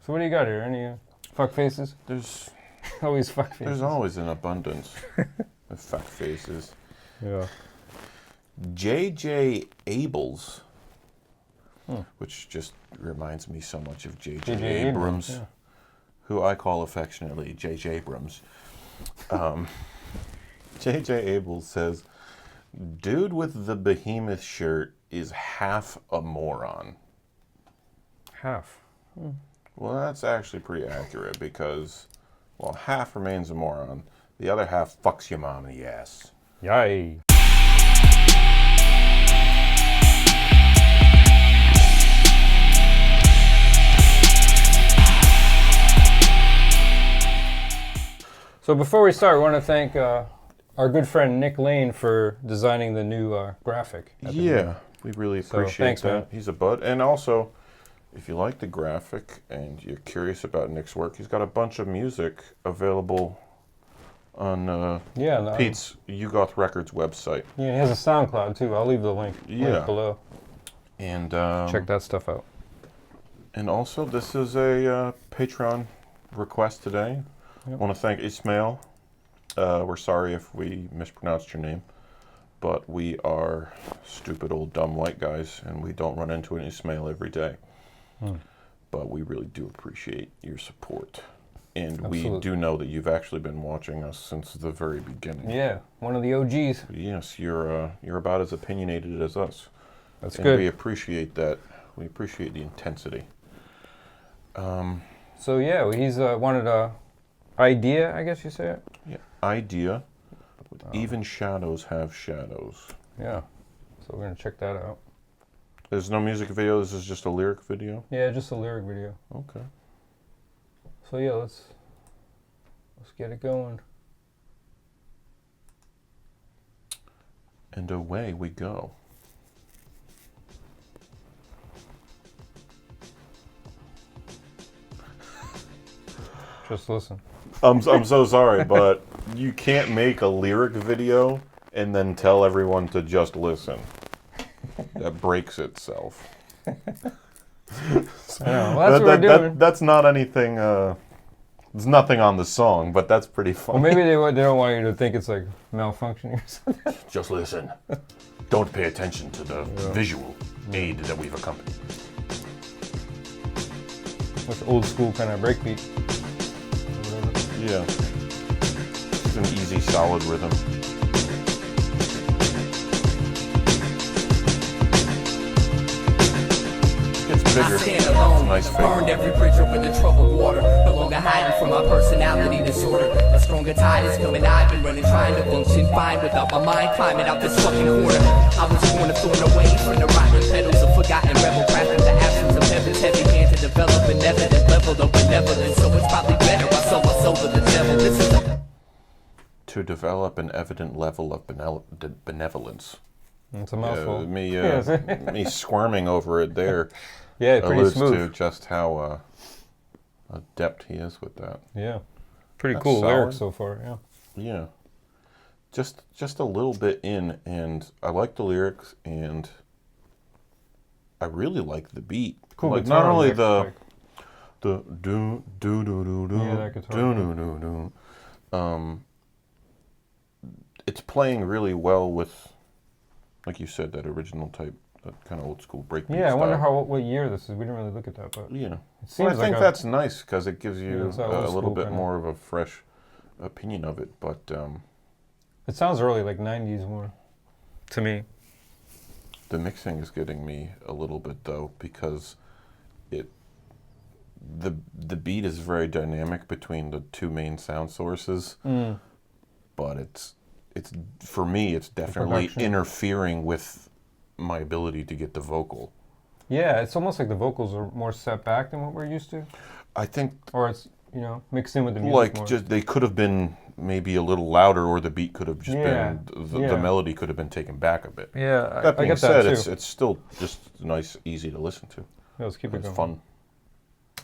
So what do you got here? Any fuck faces? There's Always fuck faces. There's always an abundance of fuck faces. Yeah. J.J. Abrams, which just reminds me so much of J.J. Abrams, yeah. who I call affectionately J.J. Abrams. J.J. Abrams says, dude with the behemoth shirt is half a moron. Half. Well, that's actually pretty accurate because, well, half remains a moron. The other half fucks your mom in the ass. Yay. So before we start, we want to thank our good friend Nick Lane for designing the new graphic. Yeah, we really appreciate that. Man. He's a bud. And also, if you like the graphic and you're curious about Nick's work, he's got a bunch of music available on Pete's Ugoth Records website. Yeah, he has a SoundCloud too. I'll leave the link below. And check that stuff out. And also, this is a Patreon request today. I want to thank Ismail. We're sorry if we mispronounced your name, but we are stupid old dumb white guys, and we don't run into an Ismail every day. But we really do appreciate your support. And we do know that you've actually been watching us since the very beginning. Yeah, one of the OGs. Yes, you're about as opinionated as us. That's and good. We appreciate that. We appreciate the intensity. So yeah, he's wanted a Eyedea, I guess you say it. Yeah, Eyedea. Even shadows have shadows. Yeah, so we're gonna check that out. There's no music video. This is just a lyric video. Yeah, just a lyric video. Okay. So yeah, let's get it going. And away we go. Just listen. I'm so sorry, but you can't make a lyric video and then tell everyone to just listen. That breaks itself. I know. Well, that's what we're doing. That's not anything. There's nothing on the song, but that's pretty funny. Well, maybe they don't want you to think it's like malfunctioning or something. Just listen. Don't pay attention to the visual aid that we've accompanied. With old school kind of breakbeat. Yeah. It's an easy, solid rhythm. It's bigger. Stand alone, Nice burned fade. every bridge over the troubled water. No longer hiding from my personality disorder. A stronger tide is coming. I've been running, trying to function fine without my mind climbing out this fucking corner. I was born to thorn away from the rotten petals of forgotten rebel craft in the absence of heaven's heavy hand to develop an evident level of benevolence. So it's probably better I sold my soul to the devil. This is To develop an evident level of benevolence. It's a mouthful. Me squirming over it there. Yeah, pretty alludes smooth. to just how adept he is with that. Yeah, pretty That's cool solid. lyrics so far. Yeah. Yeah, just a little bit in, and I like the lyrics, and I really like the beat. Cool. Like guitar not only lick, the do do do do do Yeah, that guitar do lick. do do. It's playing really well with, like you said, that original type, that kind of old school breakbeat Yeah, I wonder style. what year this is. We didn't really look at that, but Yeah. it Well, seems I think like that's nice because it gives you it's that a old little school bit kinda- more of a fresh opinion of it. But it sounds early, like 90s more, to me. the mixing is getting me a little bit though, because the beat is very dynamic between the two main sound sources, but it's for me it's definitely production. interfering with my ability to get the vocal. Yeah, it's almost like the vocals are more set back than what we're used to, I think or it's mixed in with the music like more. just they could have been maybe a little louder, or the beat could have just been the melody could have been taken back a bit. Yeah, That I being get said, that too. it's still just nice, easy to listen to. Yeah, let's keep it It's going. fun.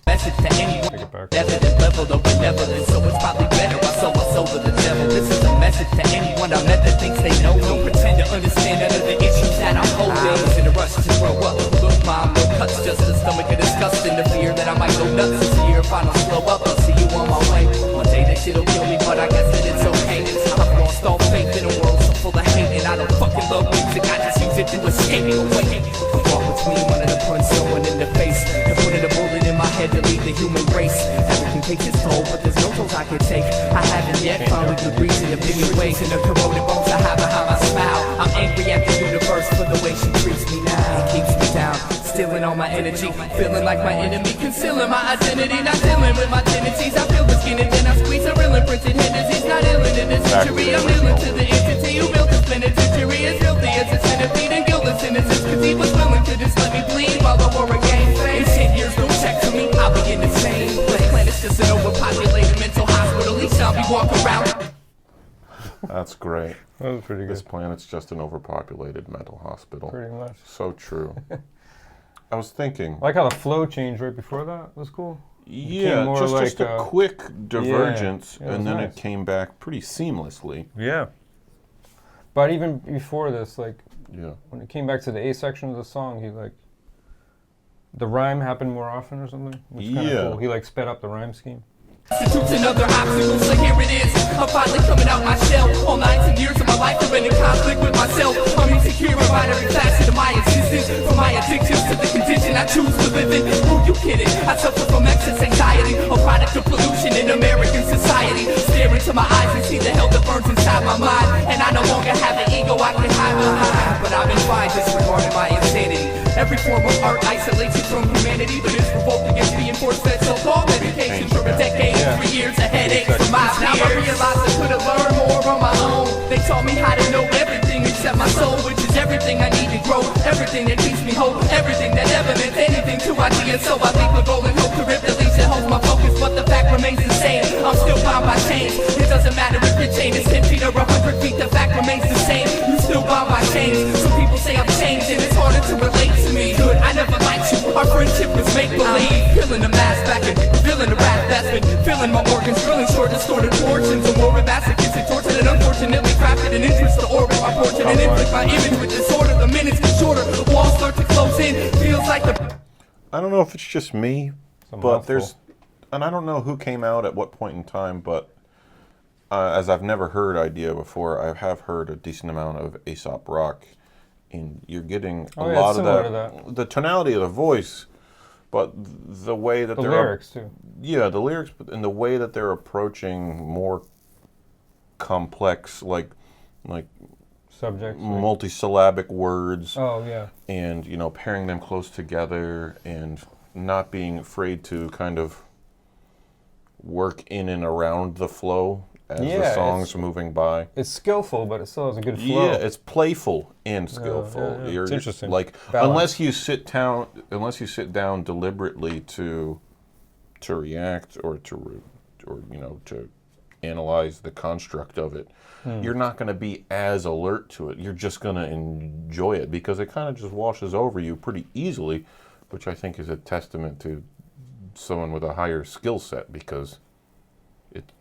message to anyone. Take it back. Evident level of benevolence, so it's probably better I sold my soul to the devil. This is a message to anyone I met that thinks they know. Don't pretend to understand none of the issues that I'm holding. I was in a rush to grow up. Look, mom, no cuts, just a stomach of disgust and the fear that I might go nuts this year. to do escaping away. Walk between one of the punch someone in the face and putting a bullet in my head to leave the human race. Everything takes its toll, but there's no tolls I can take. I haven't yet found a good reason to pick ways in the corroded bones I have behind my smile. I'm angry at the universe for the way she treats me now. It keeps me down, stealing all my energy, feeling like my enemy, concealing my identity, not dealing with my tendencies. I feel the skin and then I squeeze a real imprinted Hennessy's not ill in this century. I'm ill into the entity who built this penitentiary, as guilty as a centipede and guiltless innocence, cause he was willing to just let me bleed while I wore a game face. In 10 years, no check to me, I'll be in the same place. Planet's just an overpopulated mental hospital, each time we walk around. That's great. That was pretty This good. planet's just an overpopulated mental hospital. Pretty much. So true. I was thinking. I like how the flow changed right before that. Was cool. Yeah, more just like, a quick divergence, yeah, it was and then nice. it came back pretty seamlessly. Yeah. But even before this, like Yeah. when it came back to the A section of the song, he like the rhyme happened more often or something. Which is kinda Yeah. cool. He like sped up the rhyme scheme. Substitutes and other obstacles, so here it is. I'm finally coming out my shell. All 19 years of my life have been in conflict with myself. I'm insecure about every facet of my existence, from my addictions to the condition I choose to live in. Who you kidding? I suffer from excess anxiety, a product of pollution in American society. Stare into my eyes and see the hell that burns inside my mind, and I no longer have an ego I can hide behind. But I've been fine disregarding my insanity. Every form of art isolates you from humanity, but it's revolt against being force-fed so-called education for a decade. 3 years, a headache for my peers. Now I realize I could have learned more on my own. They taught me how to know everything except my soul, which is everything I need to grow, everything that keeps me whole, everything that ever meant anything to ideas. So I leave with rolling hope to rip the leash that holds my focus, but the fact remains the same. I'm still bound by chains. It doesn't matter if your chain is 10 feet or 100 feet, the fact remains the same. You still bound by chains. Some people say I'm changed and it's harder to relate to me. Good, I never liked you. Our friendship was make-believe. Peeling the mask back and revealing the rap that's been filling my organs, drilling short, distorted portions of morbid masochistic torture that unfortunately crafted an interest to orbit my portrait and inflict my image with disorder. The minutes get shorter, walls start to close in. Feels like the I don't know if it's just me, a but mouthful. there's, and I don't know who came out at what point in time, but as I've never heard Eyedea before, I have heard a decent amount of Aesop Rock, and you're getting a Oh, yeah, lot it's of similar that, to the tonality of the voice, but the way that The they're lyrics too. yeah, the lyrics, and the way that they're approaching more complex, like Subjects. Like, multisyllabic words, oh yeah. and pairing them close together, and not being afraid to kind of work in and around the flow as the Yeah, song's moving by. It's skillful, but it still has a good flow. Yeah, it's playful and skillful. yeah. You're It's interesting. Like Balance. unless you sit down deliberately to react or to analyze the construct of it, you're not going to be as alert to it. You're just going to enjoy it because it kind of just washes over you pretty easily, which I think is a testament to someone with a higher skill set, because it's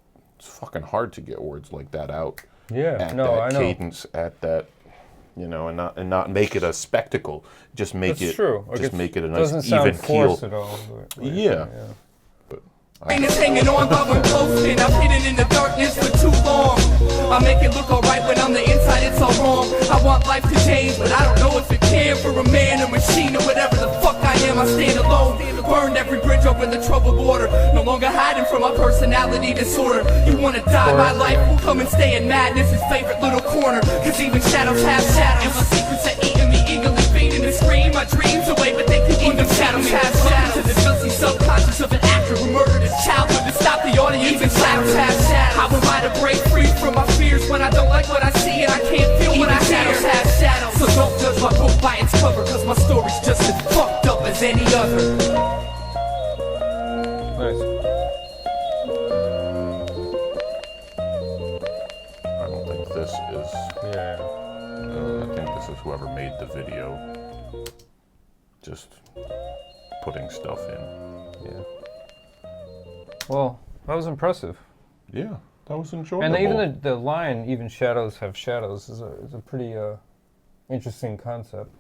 fucking hard to get words like that out Yeah. at No, that I know. cadence, at that, and not make it a spectacle. Just make That's it true. just make it a nice doesn't sound even keel. forced at all. But, Yeah. rain is hanging on, but when close in, I'm hidden in the darkness for too long. I make it look alright when on the inside it's all wrong. I want life to change, but I don't know if it can. For a man, a machine, or whatever the fuck I am, I stand alone. Burned every bridge over the troubled water. No longer hiding from my personality disorder. You wanna die, my life will come and stay in madness. His favorite little corner, cause even shadows have shadows. And my secrets are eating me, eagerly feeding and scream my dreams away, but they can even shadows have shadows. To the guilty subconscious of an actor who murdered his childhood to stop the audience. Even shadows have shadows. How am I to break free from my fears when I don't like what I see and I can't feel what I hear? Shadows have shadows. So don't judge my book by its cover, cause my story's just as fucked up as any other. Nice. I don't think this is. Yeah. I think this is whoever made the video. Just putting stuff in. Yeah. Well, that was impressive. Yeah, that was enjoyable. And even the line, even shadows have shadows, is a pretty interesting concept.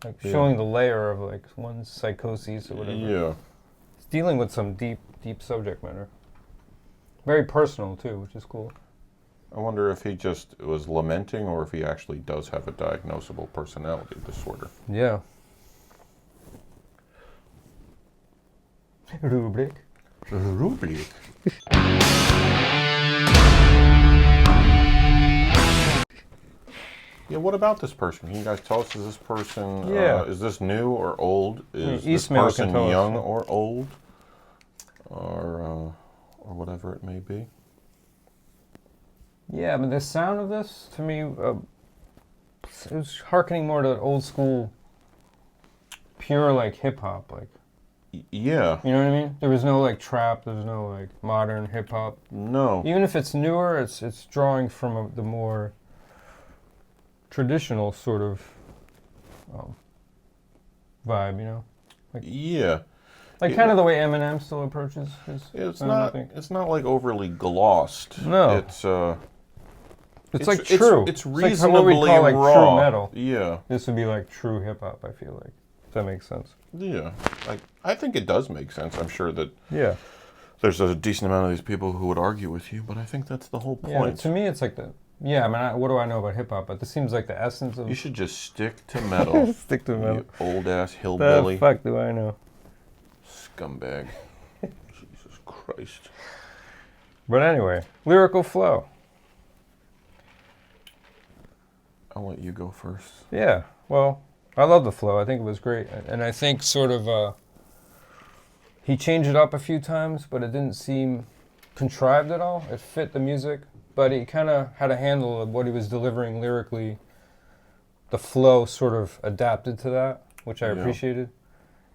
Like showing the layer of like one's psychoses or whatever. Yeah. It's dealing with some deep subject matter. Very personal too, which is cool. I wonder if he just was lamenting or if he actually does have a diagnosable personality disorder. Yeah. Rubric. Rubric. Yeah, what about this person? Can you guys tell us, is this person, is this new or old? Is this Ismail person can tell us. young or old? Or whatever it may be? Yeah, but the sound of this, to me, it was harkening more to old school, pure, like, hip-hop, like. Yeah. You know what I mean? There was no, like, trap, there was no, like, modern hip-hop. No. Even if it's newer, it's drawing from the more traditional sort of vibe, you know? Like, Yeah. like kind of the way Eminem still approaches his It's film, not. I think. It's not like overly glossed. No. It's like true. It's like reasonably what we call like raw. true metal. Yeah. This would be like true hip hop, I feel like. If that makes sense. Yeah. I think it does make sense. I'm sure that Yeah. there's a decent amount of these people who would argue with you, but I think that's the whole Yeah, point. to me it's like I mean, what do I know about hip hop? But this seems like the essence of. You should just stick to metal. Stick to metal. You old ass The hillbilly. fuck do I know? Scumbag. Jesus Christ. But anyway, lyrical flow. I'll let you go first. Yeah. Well, I love the flow. I think it was great, and I think sort of he changed it up a few times, but it didn't seem contrived at all. It fit the music, but he kind of had a handle of what he was delivering lyrically. The flow sort of adapted to that, which I appreciated.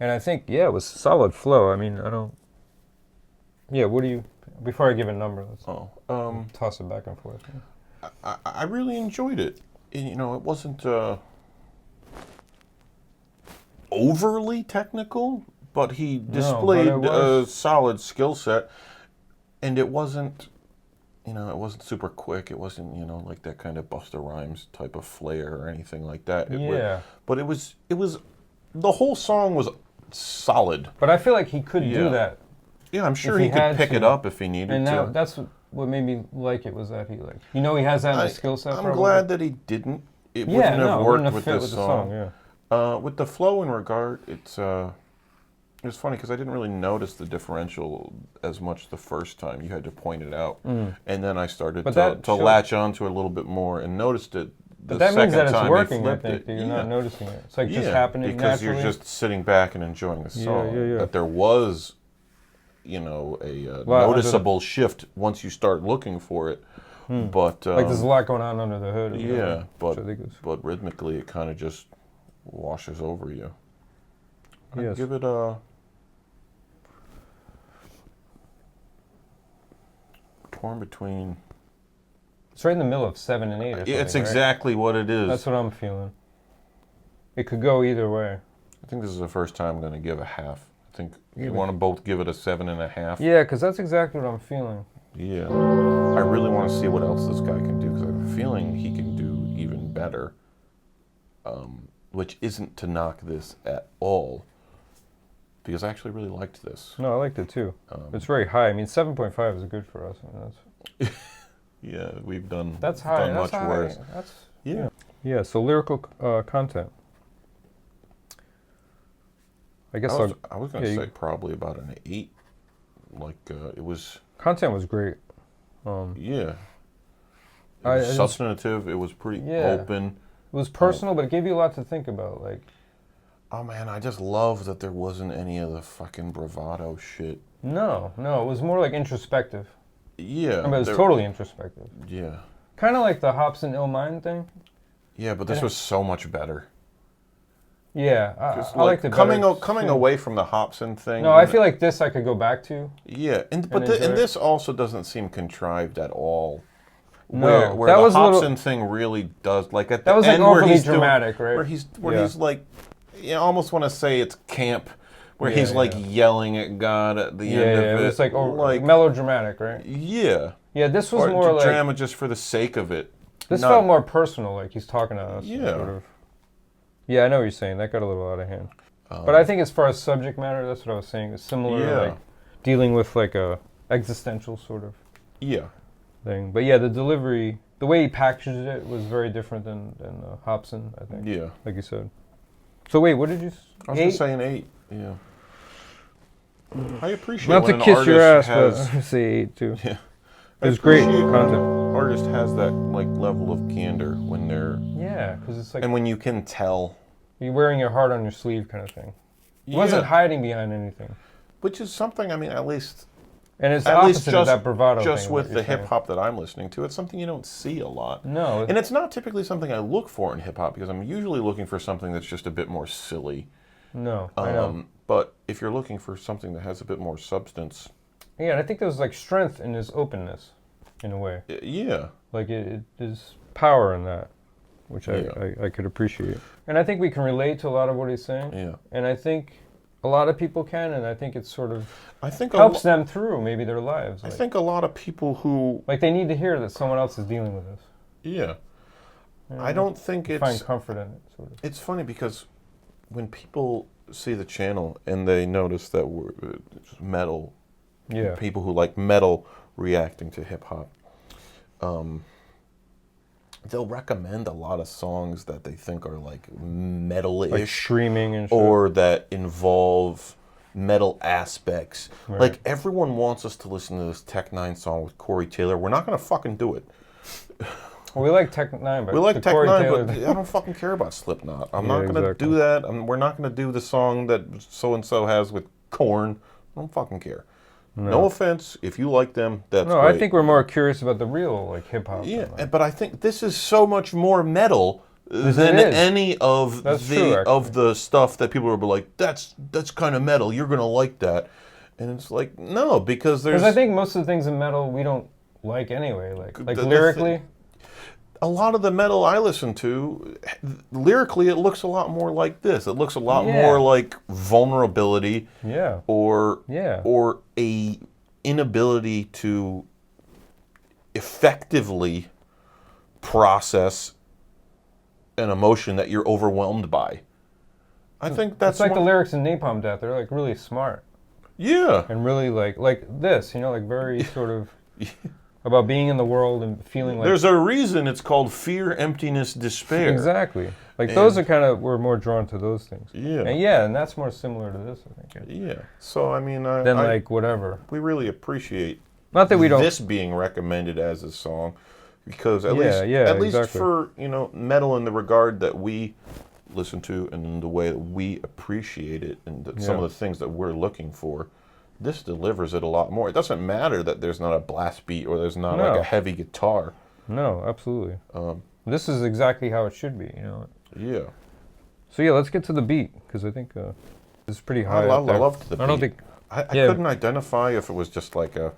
And I think, it was solid flow. I mean, I don't... Yeah, what do you... Before I give a number, let's toss it back and forth. I really enjoyed it. You know, it wasn't overly technical, but he displayed a solid skill set. And it wasn't, it wasn't super quick. It wasn't, like that kind of Busta Rhymes type of flair or anything like that. But it was, the whole song was solid. But I feel like he could do that. Yeah, I'm sure he could pick it up if he needed to. And that's what made me like it, was that he he has that in the skill set. I'm glad that he didn't. It wouldn't have worked with this song. With the flow in regard, it's funny because I didn't really notice the differential as much the first time. You had to point it out, and then I started to latch onto it a little bit more and noticed it. But that means that it's working. I think that you're not noticing it. It's like just happening because naturally. You're just sitting back and enjoying the song. That there was, a noticeable shift once you start looking for it. But like there's a lot going on under the hood. But rhythmically it kind of just washes over you. Yes. I'd give it a torn between. It's right in the middle of 7 and 8. Or something, it's exactly what it is. That's what I'm feeling. It could go either way. I think this is the first time I'm going to give a half. I think you want to both give it a 7.5. Yeah, because that's exactly what I'm feeling. Yeah. I really want to see what else this guy can do, because I have a feeling he can do even better, which isn't to knock this at all, because I actually really liked this. No, I liked it too. It's very high. I mean, 7.5 is good for us. I mean, that's yeah, we've done that's high. Done that's much high. worse. That's Yeah. So lyrical content. I guess I was going to say probably about an 8. Like it was. Content was great. Yeah. It was substantive. It was pretty open. It was personal, but it gave you a lot to think about. Like, oh man, I just love that there wasn't any of the fucking bravado shit. No, it was more like introspective. Yeah. I mean, it was totally introspective. Yeah. Kind of like the Hobson Ill Mind thing. Yeah, but this was so much better. Yeah, I like the coming away from the Hobson thing. No, I feel like this I could go back to. Yeah, and this also doesn't seem contrived at all. No, where the Hobson thing really does, like at the end, like where he's dramatic, right? Where he's like, you almost want to say it's camp, where he's like yelling at God at the end of it. It's like melodramatic, right? Yeah. Yeah, this was more like drama just for the sake of it. This felt more personal, like he's talking to us. Yeah. Sort of. Yeah, I know what you're saying. That got a little out of hand. But I think as far as subject matter, that's what I was saying. It's similar, like dealing with like a existential sort of thing. But yeah, the delivery, the way he packaged it was very different than Hobson, I think. Yeah. Like you said. So wait, what did you? I was just saying 8. Yeah. I appreciate Not when to an kiss your ass, artist but has. I say 8 too. Yeah. It was great appreciate when content. an artist has that like level of candor when they're. Yeah, because it's like And when you can tell. you're wearing your heart on your sleeve kind of thing. He wasn't hiding behind anything. Which is something, I mean, at least. And it's the At least opposite of that bravado just thing. with the hip hop that I'm listening to, it's something you don't see a lot. No. And it's not typically something I look for in hip hop because I'm usually looking for something that's just a bit more silly. No, I know. But if you're looking for something that has a bit more substance. Yeah, and I think there's like strength in his openness, in a way. Yeah. Like it is power in that, which I could appreciate. And I think we can relate to a lot of what he's saying. Yeah. And I think a lot of people can, and I think it sort of helps them through maybe their lives. I think a lot of people who... Like they need to hear that someone else is dealing with this. Yeah. I don't think it's... Find comfort in it, sort of. It's funny because when people see the channel and they notice that we're metal, people who like metal reacting to hip hop, they'll recommend a lot of songs that they think are like metal-ish, like screaming and shit. or that involve metal aspects. Right. Like everyone wants us to listen to this Tech 9 song with Corey Taylor. We're not gonna fucking do it. Well, we like Tech 9, but we like Tech 9, Taylor but I don't fucking care about Slipknot. I'm not gonna do that. We're not gonna do the song that so and so has with Korn. I don't fucking care. No offense, if you like them, that's great. I think we're more curious about the real like hip hop. Yeah, but I think this is so much more metal than any of the stuff that people are like, that's kind of metal. You're gonna like that, and it's like no, because I think most of the things in metal we don't like anyway. Like lyrically. A lot of the metal I listen to, lyrically, it looks a lot more like this. It looks a lot more like vulnerability, or a inability to effectively process an emotion that you're overwhelmed by. I think that's it's like the lyrics in Napalm Death. They're like really smart. Yeah, and really like this, like very sort of. About being in the world and feeling like... There's a reason it's called fear, emptiness, despair. Exactly. Like those are we're more drawn to those things. Yeah. And that's more similar to this, I think. Yeah. So, I mean... Than like whatever. We really appreciate not that we don't... this being recommended as a song because at least for, metal in the regard that we listen to and in the way that we appreciate it and some of the things that we're looking for, this delivers it a lot more. It doesn't matter that there's not a blast beat or there's not like a heavy guitar. No, absolutely. This is exactly how it should be, Yeah. So let's get to the beat because I think it's pretty high. I loved the beat. I don't think I couldn't identify if it was just like there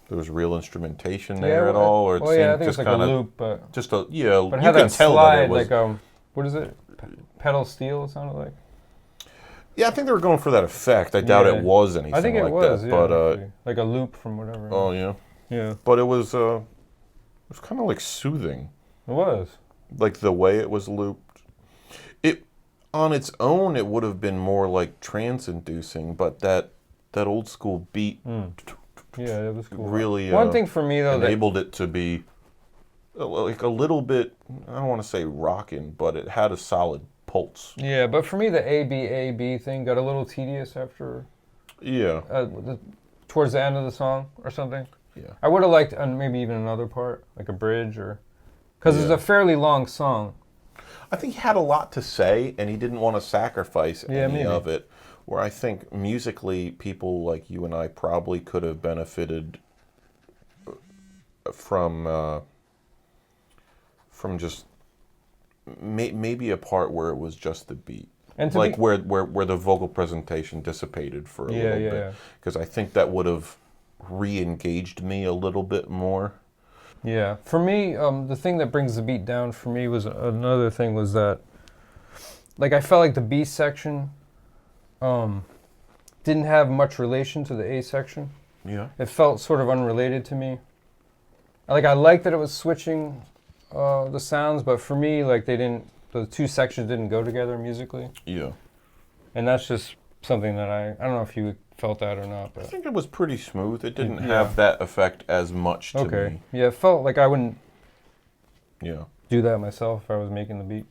was real instrumentation there at all, or it seemed I think just it's like kind of a loop, but just a But you it had can that tell slide, that it was like what is it? Pedal steel. It sounded like. Yeah, I think they were going for that effect. I doubt it was anything I think it like was, that, but like a loop from whatever. Oh yeah. Yeah. But it was kind of like soothing. It was. Like the way it was looped. It on its own it would have been more like trance-inducing, but that old school beat Yeah, it was cool. Really one thing for me though enabled it to be like a little bit, I don't want to say rockin', but it had a solid pulse. Yeah, but for me the A-B thing got a little tedious after towards the end of the song or something. Yeah. I would have liked maybe even another part, like a bridge or because it's a fairly long song. I think he had a lot to say and he didn't want to sacrifice any of it, where I think musically people like you and I probably could have benefited from just maybe a part where it was just the beat, and like where the vocal presentation dissipated for a little bit, because I think that would have re-engaged me a little bit more. Yeah, for me, the thing that brings the beat down for me was another thing was that, like I felt like the B section, didn't have much relation to the A section. Yeah, it felt sort of unrelated to me. Like I liked that it was switching the sounds, but for me, like the two sections didn't go together musically. Yeah. And that's just something that I don't know if you felt that or not, I but think it was pretty smooth. It didn't Yeah. have that effect as much to okay. me. Yeah, it felt like I wouldn't Yeah. do that myself if I was making the beat.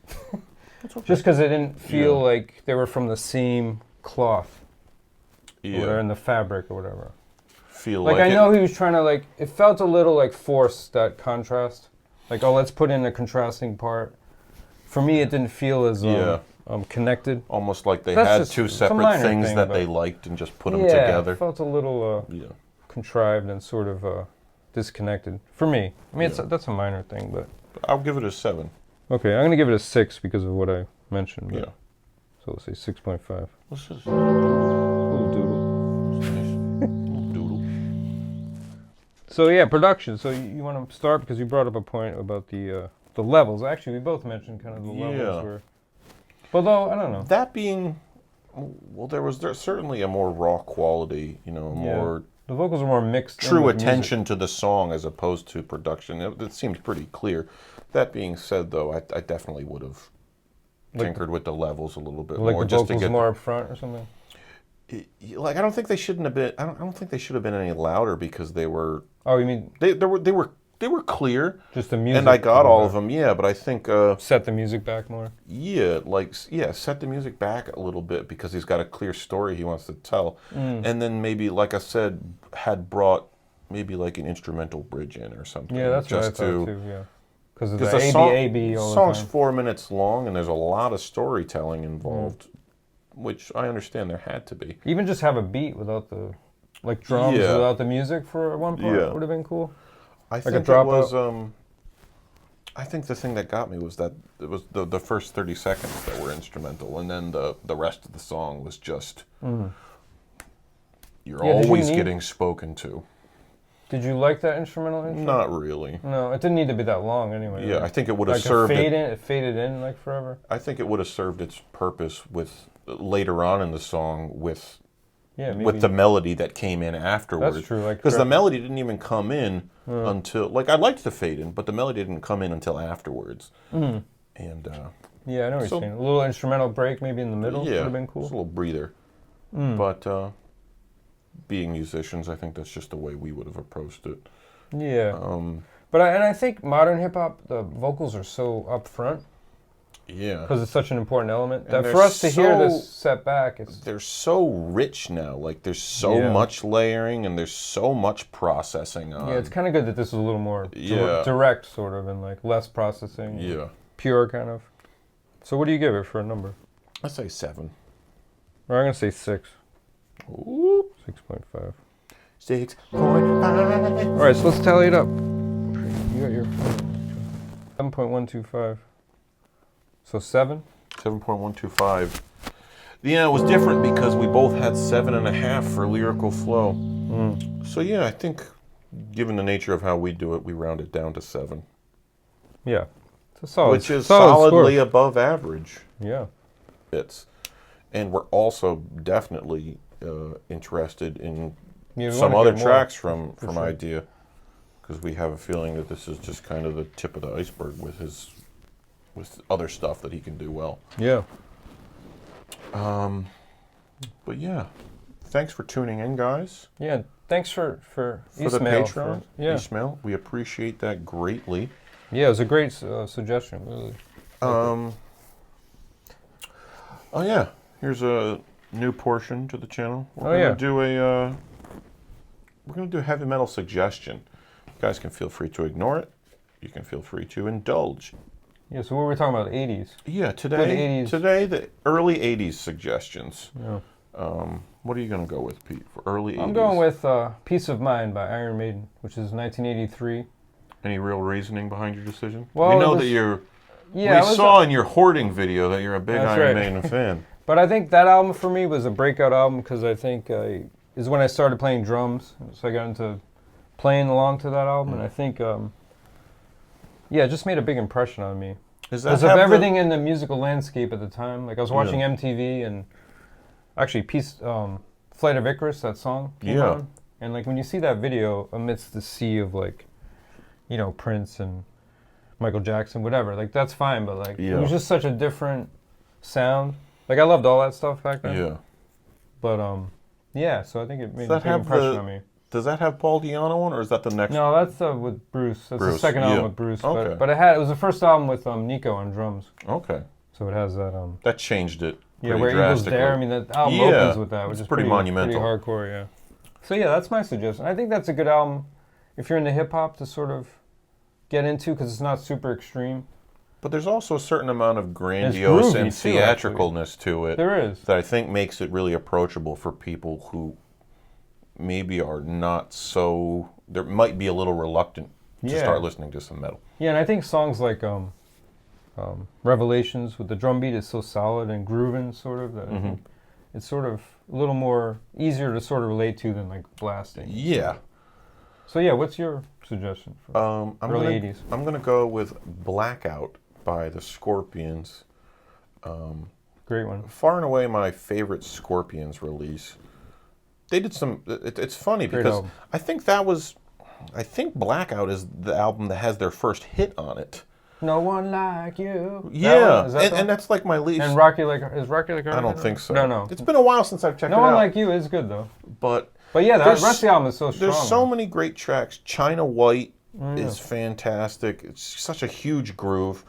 That's okay. Just because it didn't feel Yeah. like they were from the same cloth or Yeah. in the fabric or whatever. Feel Like like I it- know he was trying to like, it felt a little like forced, that contrast. Like, oh, let's put in a contrasting part. For me, it didn't feel as Yeah. connected. Almost like they That's had just- two it's a separate minor things thing, that but- they liked and just put them Yeah, together. it felt a little Yeah. contrived and sort of disconnected. For me. I mean, Yeah. that's a minor thing, but... I'll give it a 7. Okay, I'm going to give it a 6 because of what I mentioned. But, Yeah. So let's say 6.5. Let's just Little doodle. nice. Doodle. So yeah, production. So you want to start because you brought up a point about the levels. Actually, we both mentioned kind of the levels Yeah. were. Although I don't know. That being, well, there's certainly a more raw quality, Yeah. more The vocals are more mixed. in true with attention to the song as opposed to production. It seemed pretty clear. That being said, though, I definitely would have Like- tinkered with the levels a little bit music. Like more the just to vocals get more up front or something. like I don't think they shouldn't have been. I don't think they should have been any louder because they were Oh, you mean they were clear. just the music? And I got all of them, yeah, but I think, Set the music back more. set the music back a little bit because he's got a clear story he wants to tell. And then maybe, like I said, had brought maybe like an instrumental bridge in or something. Yeah, that's what I just thought too. Yeah, because of the Because ABAB all the song's time. 4 minutes long and there's a lot of storytelling involved, which I understand there had to be. Even just have a beat without the like drums Yeah. without the music for one part Yeah. would have been cool. I a think it drop was. I think the thing that got me was that it was the first 30 seconds that were instrumental, and then the rest of the song was just. You're Yeah, did you always need- getting spoken to. Did you like that instrumental intro? Not really. No, it didn't need to be that long anyway. Yeah, right? I think it would have like served. it faded in like forever. I think it would have served its purpose with later on in the song with Yeah, maybe. with the melody that came in afterwards. That's true, like because the correct. melody didn't even come in until like I liked the fade in, but the melody didn't come in until afterwards. And Yeah, I know what So- you're saying. A little instrumental break maybe in the middle would yeah, have been it's a cool. little breather. But being musicians, I think that's just the way we would have approached it. Yeah. But I think modern hip hop, the vocals are so up front Yeah, because it's such an important element And that they're for us to hear so- this set back, it's they're so rich now. Like there's so Yeah. much layering and there's so much processing on. yeah, it's kind of good that this is a little more Yeah. direct sort of and like less processing, yeah. pure kind of. So what do you give it for a number? I say 7. Or I'm gonna say 6, Ooh, 6.5. 6.5. All right, so let's tally it up. You got your 7.125. So 7. 7.125. Yeah, it was different because we both had 7.5 for lyrical flow. So yeah, I think given the nature of how we do it, we round it down to 7, Yeah, it's a solid. which is solid solidly score. above average. Yeah. And we're also definitely interested in Yeah, we some wanna other get more, tracks from sure. Eyedea, because we have a feeling that this is just kind of the tip of the iceberg with other stuff that he can do well. Yeah. But yeah, thanks for tuning in, guys. Yeah. Thanks for For the Ismail Patreon, yeah. Ismail, we appreciate that greatly. Yeah, it was a great suggestion. Really. Oh yeah, here's a new portion to the channel. We're gonna do a heavy metal suggestion. You guys can feel free to ignore it. You can feel free to indulge. Yeah. So what were we talking about? 80s. Yeah, Good today 80s. the early 80s suggestions. Yeah. What are you gonna go with, Pete, for early 80s? I'm going with "Peace of Mind" by Iron Maiden, which is 1983. Any real reasoning behind your decision? Well, we it know was- that you're. Yeah, we saw in your hoarding video that you're a big That's Iron right. Maiden fan. But I think that album for me was a breakout album because I think is when I started playing drums. So I got into playing along to that album, and I think, it just made a big impression on me. Is that Because of have the- everything in the musical landscape at the time. Like I was watching Yeah. MTV and actually Flight of Icarus, that song came Yeah. on. And like when you see that video amidst the sea of like, Prince and Michael Jackson, whatever, like that's fine, but like it Yeah. was just such a different sound. Like I loved all that stuff back then. Yeah. But yeah. So I think it made Does a that big have impression the- on me. Does that have Paul Di'Anno on, or is that the next? No, that's with Bruce. That's the Bruce, second yeah. album with Bruce. Okay. But it was the first album with Nico on drums. Okay. So it has that That changed it. yeah, pretty where Eagles drastically. Dare. I mean, that album Yeah, opens with that, which it's is pretty monumental. pretty hardcore. Yeah. So yeah, that's my suggestion. I think that's a good album if you're into hip hop to sort of get into because it's not super extreme. But there's also a certain amount of grandiose groovy and too, theatricalness to it There is. that I think makes it really approachable for people who maybe are not so. There might be a little reluctant to Yeah. start listening to some metal. Yeah, and I think songs like Revelations with the drum beat is so solid and grooving, sort of, that I think it's sort of a little more easier to sort of relate to than like blasting. Yeah. So yeah, what's your suggestion for early 80s? I'm gonna go with Blackout by the Scorpions. Great one. Far and away my favorite Scorpions release. They did some. It's funny Great because album. I think Blackout is the album that has their first hit on it. No one like you. Yeah, Is that the one? and that's like my least. And Rocky Like a I don't think so. No. It's been a while since I've checked No it One out. Like You is good though. But yeah, the there's- rest of the album is so strong. there's so many great tracks. China White yeah. is fantastic. It's such a huge groove.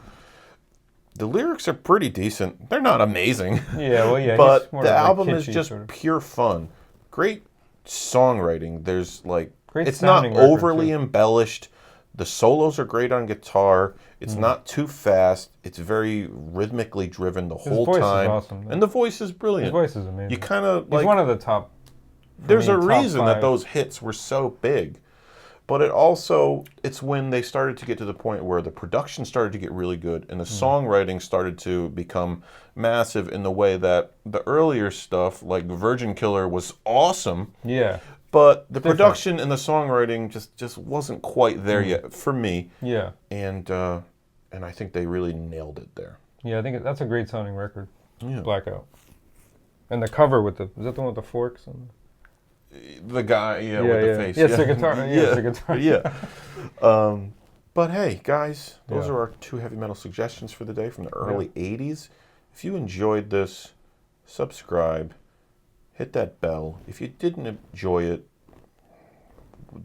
The lyrics are pretty decent. They're not amazing. Yeah, well, yeah. But he's more the like album is kitschy, just sort of. pure fun. Great songwriting. There's like Great it's not sounding record, overly too. embellished. The solos are great on guitar. It's not too fast. It's very rhythmically driven the whole voice is time. awesome, though. And the voice is brilliant. His voice is amazing. You kind of He's like one of the top. there's me, a top reason that 5. those hits were so big. But it's when they started to get to the point where the production started to get really good and the songwriting started to become massive in the way that the earlier stuff, like Virgin Killer, was awesome, Yeah, but the production and the songwriting just wasn't quite there yet for me. yeah, And I think they really nailed it there. yeah. I think that's a great sounding record. Yeah. Blackout. And the cover with is that the one with the forks? The guy, with the face. Yeah, it's the guitar. Yeah, it's the guitar. Yeah. But hey, guys, those Yeah. are our 2 heavy metal suggestions for the day from the early 80s. If you enjoyed this, subscribe, hit that bell. If you didn't enjoy it,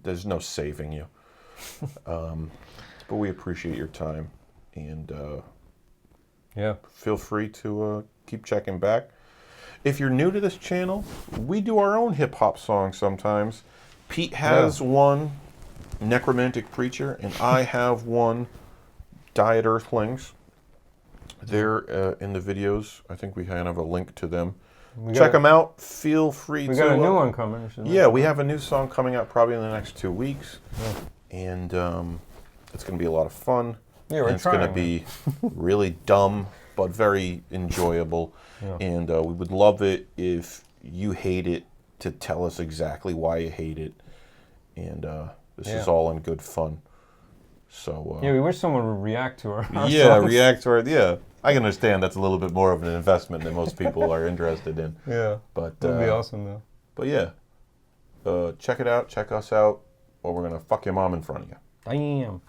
there's no saving you. But we appreciate your time, and Yeah. feel free to keep checking back. If you're new to this channel, we do our own hip-hop songs sometimes. Pete has one, Necromantic Preacher, and I have one, Diet Earthlings. They're in the videos. I think we have a link to them. Check them out. Feel free to... We got a new one coming. Yeah, we have a new song coming out probably in the next 2 weeks. And it's going to be a lot of fun. Yeah, we're and it's going to trying, be really dumb, but very enjoyable. Yeah. And we would love it if you hate it to tell us exactly why you hate it. And this is all in good fun. So Yeah, we wish someone would react to our songs. react to our I can understand that's a little bit more of an investment than most people are interested in. Yeah, But that'd be awesome though. But yeah, check it out, check us out, or we're gonna fuck your mom in front of you. Damn.